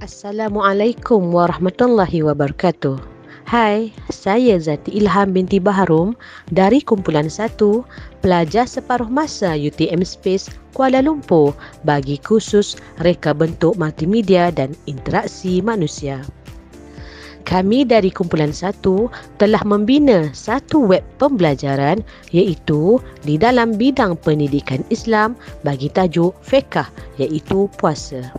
Assalamualaikum warahmatullahi wabarakatuh. Hai, saya Zati Ilham binti Baharum dari Kumpulan 1, pelajar separuh masa UTM Space Kuala Lumpur bagi kursus Reka Bentuk Multimedia dan Interaksi Manusia. Kami dari Kumpulan 1 telah membina satu web pembelajaran iaitu di dalam bidang pendidikan Islam bagi tajuk Fiqh iaitu puasa.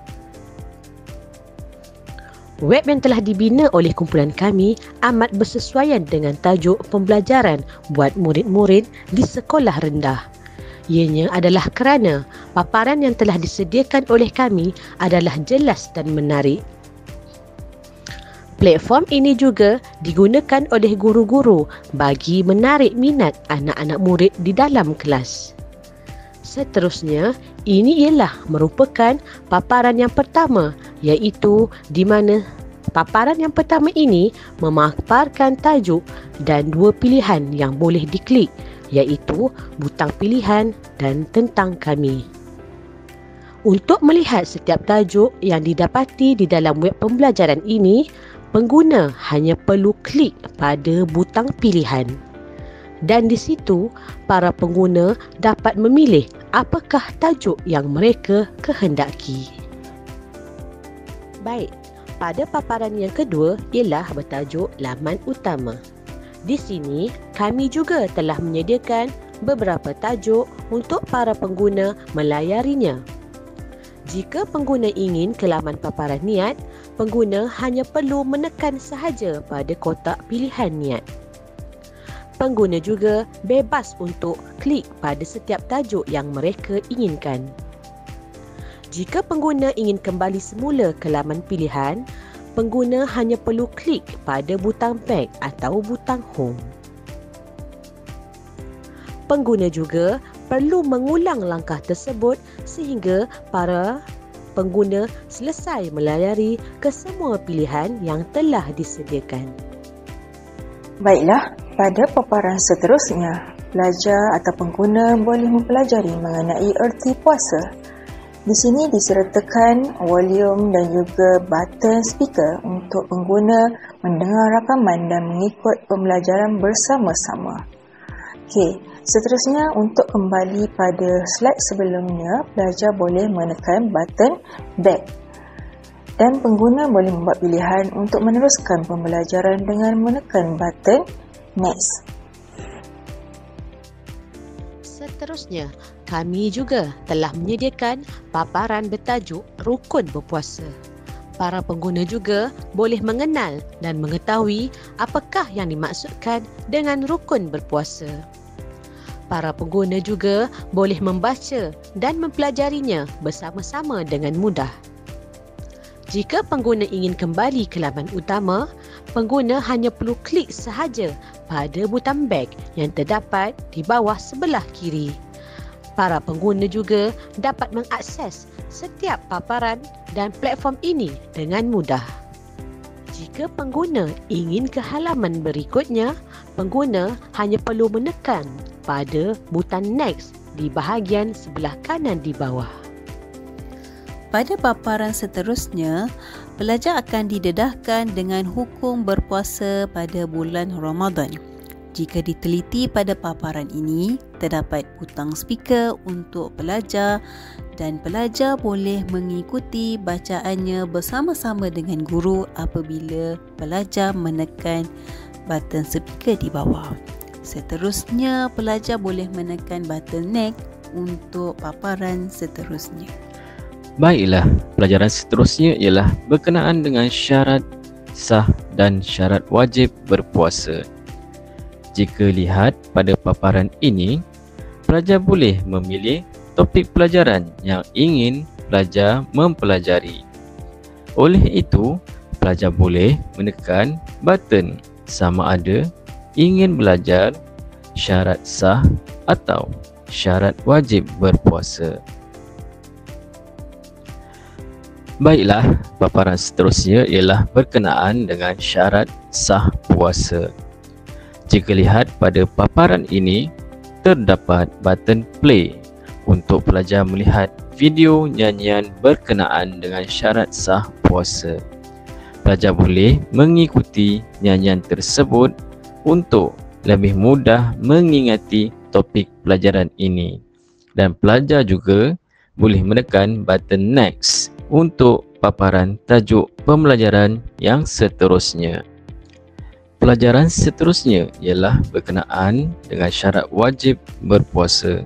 Web yang telah dibina oleh kumpulan kami amat bersesuaian dengan tajuk pembelajaran buat murid-murid di sekolah rendah. Ianya adalah kerana paparan yang telah disediakan oleh kami adalah jelas dan menarik. Platform ini juga digunakan oleh guru-guru bagi menarik minat anak-anak murid di dalam kelas. Seterusnya, ini ialah merupakan paparan yang pertama iaitu di mana paparan yang pertama ini memaparkan tajuk dan dua pilihan yang boleh diklik iaitu butang pilihan dan tentang kami. Untuk melihat setiap tajuk yang didapati di dalam web pembelajaran ini, pengguna hanya perlu klik pada butang pilihan. Dan di situ, para pengguna dapat memilih apakah tajuk yang mereka kehendaki. Baik, pada paparan yang kedua ialah bertajuk laman utama. Di sini, kami juga telah menyediakan beberapa tajuk untuk para pengguna melayarinya. Jika pengguna ingin ke laman paparan niat, pengguna hanya perlu menekan sahaja pada kotak pilihan niat. Pengguna juga bebas untuk klik pada setiap tajuk yang mereka inginkan. Jika pengguna ingin kembali semula ke laman pilihan, pengguna hanya perlu klik pada butang back atau butang home. Pengguna juga perlu mengulang langkah tersebut sehingga para pengguna selesai melayari ke semua pilihan yang telah disediakan. Baiklah, pada paparan seterusnya, pelajar atau pengguna boleh mempelajari mengenai erti puasa. Di sini disertakan volume dan juga button speaker untuk pengguna mendengar rakaman dan mengikut pembelajaran bersama-sama. Okey, seterusnya untuk kembali pada slide sebelumnya, pelajar boleh menekan button back. Dan pengguna boleh membuat pilihan untuk meneruskan pembelajaran dengan menekan button next. Seterusnya, kami juga telah menyediakan paparan bertajuk Rukun Berpuasa. Para pengguna juga boleh mengenal dan mengetahui apakah yang dimaksudkan dengan rukun berpuasa. Para pengguna juga boleh membaca dan mempelajarinya bersama-sama dengan mudah. Jika pengguna ingin kembali ke laman utama, pengguna hanya perlu klik sahaja pada butang back yang terdapat di bawah sebelah kiri. Para pengguna juga dapat mengakses setiap paparan dan platform ini dengan mudah. Jika pengguna ingin ke halaman berikutnya, pengguna hanya perlu menekan pada butang next di bahagian sebelah kanan di bawah. Pada paparan seterusnya, pelajar akan didedahkan dengan hukum berpuasa pada bulan Ramadan. Jika diteliti pada paparan ini, terdapat butang speaker untuk pelajar dan pelajar boleh mengikuti bacaannya bersama-sama dengan guru apabila pelajar menekan button speaker di bawah. Seterusnya, pelajar boleh menekan button next untuk paparan seterusnya. Baiklah, pelajaran seterusnya ialah berkenaan dengan syarat sah dan syarat wajib berpuasa. Jika lihat pada paparan ini, pelajar boleh memilih topik pelajaran yang ingin pelajar mempelajari. Oleh itu, pelajar boleh menekan button sama ada ingin belajar syarat sah atau syarat wajib berpuasa. Baiklah, paparan seterusnya ialah berkenaan dengan syarat sah puasa. Jika lihat pada paparan ini, terdapat button play untuk pelajar melihat video nyanyian berkenaan dengan syarat sah puasa. Pelajar boleh mengikuti nyanyian tersebut untuk lebih mudah mengingati topik pelajaran ini. Dan pelajar juga boleh menekan button next untuk paparan tajuk pembelajaran yang seterusnya. Pelajaran seterusnya ialah berkenaan dengan syarat wajib berpuasa.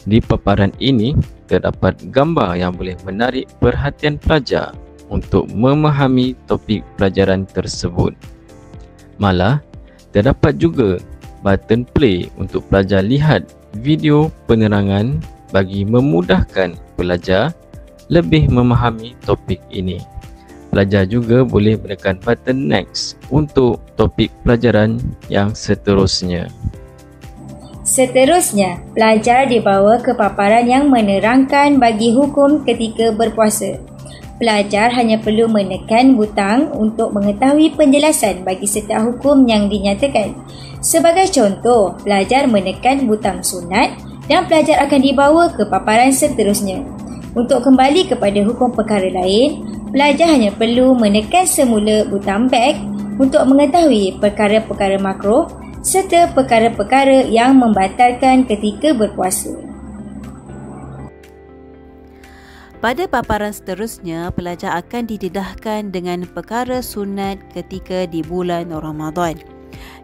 Di paparan ini terdapat gambar yang boleh menarik perhatian pelajar untuk memahami topik pelajaran tersebut. Malah, terdapat juga button play untuk pelajar lihat video penerangan bagi memudahkan pelajar lebih memahami topik ini. Pelajar juga boleh menekan button next untuk topik pelajaran yang seterusnya. Seterusnya, pelajar dibawa ke paparan yang menerangkan bagi hukum ketika berpuasa. Pelajar hanya perlu menekan butang untuk mengetahui penjelasan bagi setiap hukum yang dinyatakan. Sebagai contoh, pelajar menekan butang sunat dan pelajar akan dibawa ke paparan seterusnya. Untuk kembali kepada hukum perkara lain, pelajar hanya perlu menekan semula butang back untuk mengetahui perkara-perkara makruh serta perkara-perkara yang membatalkan ketika berpuasa. Pada paparan seterusnya, pelajar akan didedahkan dengan perkara sunat ketika di bulan Ramadan.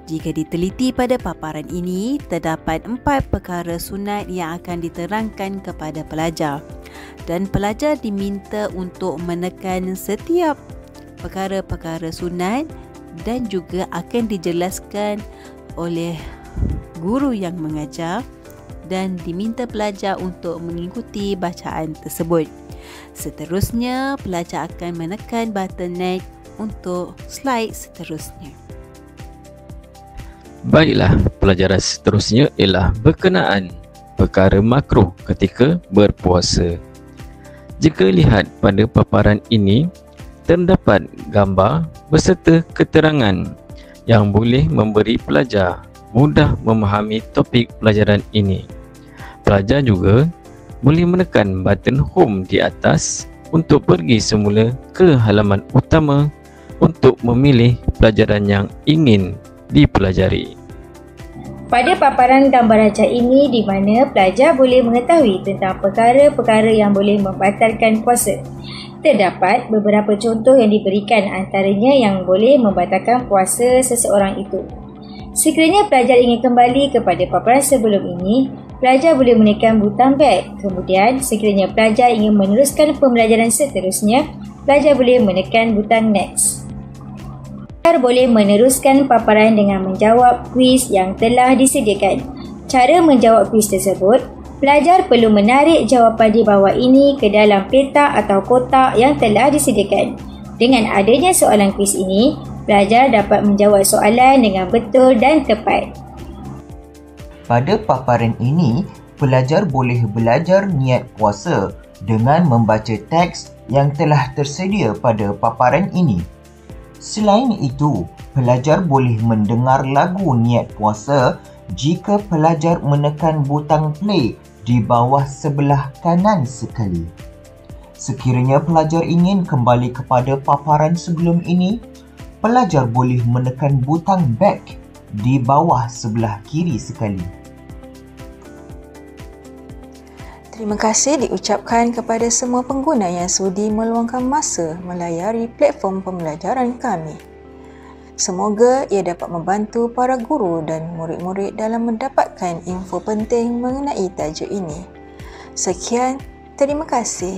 Jika diteliti pada paparan ini, terdapat 4 perkara sunat yang akan diterangkan kepada pelajar dan pelajar diminta untuk menekan setiap perkara-perkara sunat dan juga akan dijelaskan oleh guru yang mengajar dan diminta pelajar untuk mengikuti bacaan tersebut. Seterusnya, pelajar akan menekan button next untuk slide seterusnya. Baiklah, pelajaran seterusnya ialah berkenaan perkara makruh ketika berpuasa. Jika lihat pada paparan ini, terdapat gambar beserta keterangan yang boleh memberi pelajar mudah memahami topik pelajaran ini. Pelajar juga boleh menekan button home di atas untuk pergi semula ke halaman utama untuk memilih pelajaran yang ingin dipelajari. Pada paparan gambar rajah ini di mana pelajar boleh mengetahui tentang perkara-perkara yang boleh membatalkan puasa. Terdapat beberapa contoh yang diberikan, antaranya yang boleh membatalkan puasa seseorang itu. Sekiranya pelajar ingin kembali kepada paparan sebelum ini, pelajar boleh menekan butang back. Kemudian, sekiranya pelajar ingin meneruskan pembelajaran seterusnya, pelajar boleh menekan butang next. Pelajar boleh meneruskan paparan dengan menjawab kuis yang telah disediakan. Cara menjawab kuis tersebut, pelajar perlu menarik jawapan di bawah ini ke dalam petak atau kotak yang telah disediakan. Dengan adanya soalan kuis ini, pelajar dapat menjawab soalan dengan betul dan tepat. Pada paparan ini, pelajar boleh belajar niat puasa dengan membaca teks yang telah tersedia pada paparan ini. Selain itu, pelajar boleh mendengar lagu niat puasa jika pelajar menekan butang play di bawah sebelah kanan sekali. Sekiranya pelajar ingin kembali kepada paparan sebelum ini, pelajar boleh menekan butang back di bawah sebelah kiri sekali. Terima kasih diucapkan kepada semua pengguna yang sudi meluangkan masa melayari platform pembelajaran kami. Semoga ia dapat membantu para guru dan murid-murid dalam mendapatkan info penting mengenai tajuk ini. Sekian, terima kasih.